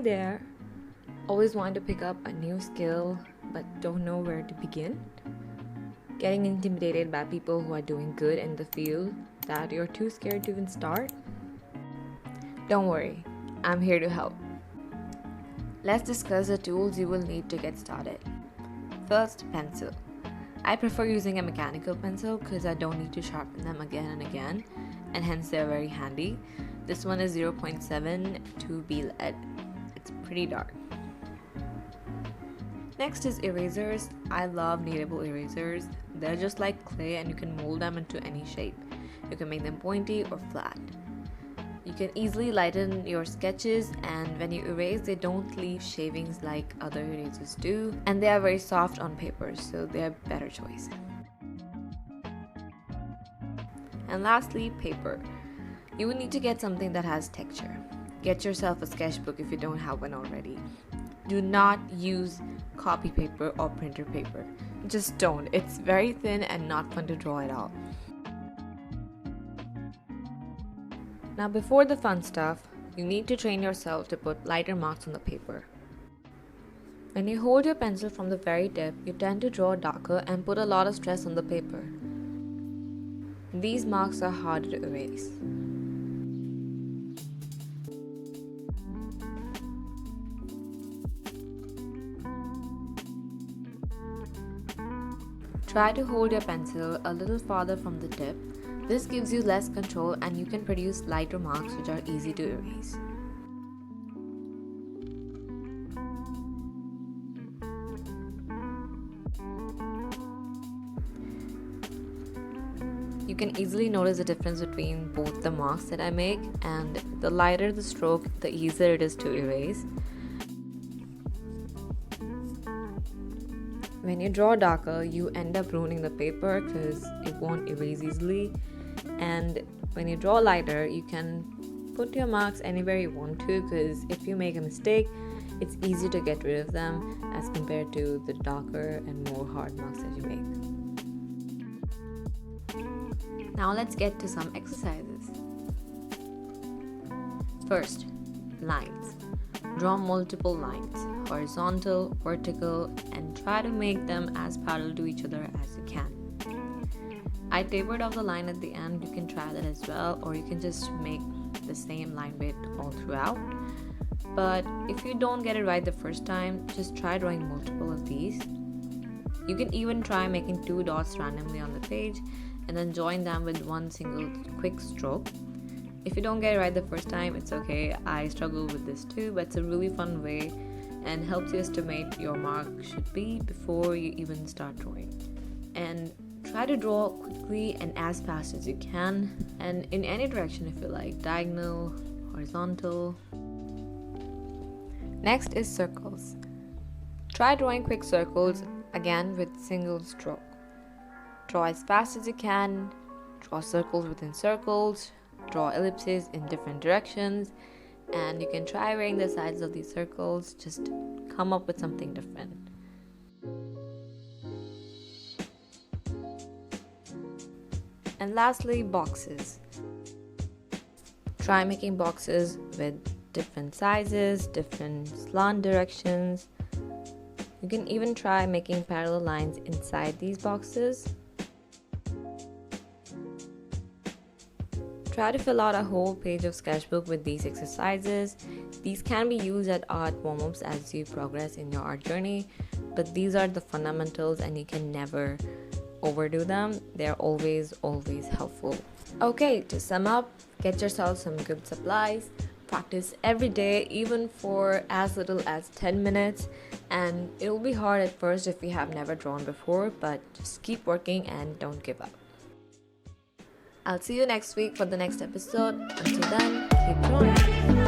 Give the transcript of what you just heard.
Hi there! Always want to pick up a new skill but don't know where to begin? Getting intimidated by people who are doing good in the field that you're too scared to even start? Don't worry, I'm here to help. Let's discuss the tools you will need to get started. First, pencil. I prefer using a mechanical pencil because I don't need to sharpen them again and again, and hence they're very handy. This one is 0.7 2B lead. It's pretty dark. Next is erasers. I love kneadable erasers. They're just like clay and you can mold them into any shape. You can make them pointy or flat. You can easily lighten your sketches, and when you erase, they don't leave shavings like other erasers do, and they are very soft on paper, so they're a better choice. And lastly, paper. You will need to get something that has texture. Get yourself a sketchbook if you don't have one already. Do not use copy paper or printer paper. Just don't. It's very thin and not fun to draw it out. Now before the fun stuff, you need to train yourself to put lighter marks on the paper. When you hold your pencil from the very tip, you tend to draw darker and put a lot of stress on the paper. These marks are hard to erase. Try to hold your pencil a little farther from the tip. This gives you less control and you can produce lighter marks which are easy to erase. You can easily notice the difference between both the marks that I make, and the lighter the stroke, the easier it is to erase. When you draw darker, you end up ruining the paper because it won't erase easily. And when you draw lighter, you can put your marks anywhere you want to, because if you make a mistake, it's easy to get rid of them as compared to the darker and more hard marks that you make. Now let's get to some exercises. First, lines. Draw multiple lines, horizontal, vertical, and try to make them as parallel to each other as you can. I tapered off the line at the end. You can try that as well, or you can just make the same line width all throughout. But if you don't get it right the first time, just try drawing multiple of these. You can even try making 2 dots randomly on the page and then join them with one single quick stroke. If you don't get it right the first time, it's okay. I struggle with this too, but it's a really fun way and helps you estimate your mark should be before you even start drawing. And try to draw quickly and as fast as you can, and in any direction if you like, diagonal, horizontal. Next is circles. Try drawing quick circles, again with single stroke. Draw as fast as you can, draw circles within circles, draw ellipses in different directions, and you can try varying the sides of these circles, just come up with something different. And lastly, boxes. Try making boxes with different sizes, different slant directions. You can even try making parallel lines inside these boxes. Try to fill out a whole page of sketchbook with these exercises. These can be used at art warm-ups as you progress in your art journey, but these are the fundamentals and you can never overdo them. They're always helpful. Okay, to sum up, get yourself some good supplies, practice every day, even for as little as 10 minutes, and it will be hard at first if you have never drawn before, but just keep working and don't give up. I'll see you next week for the next episode. Until then, keep drawing.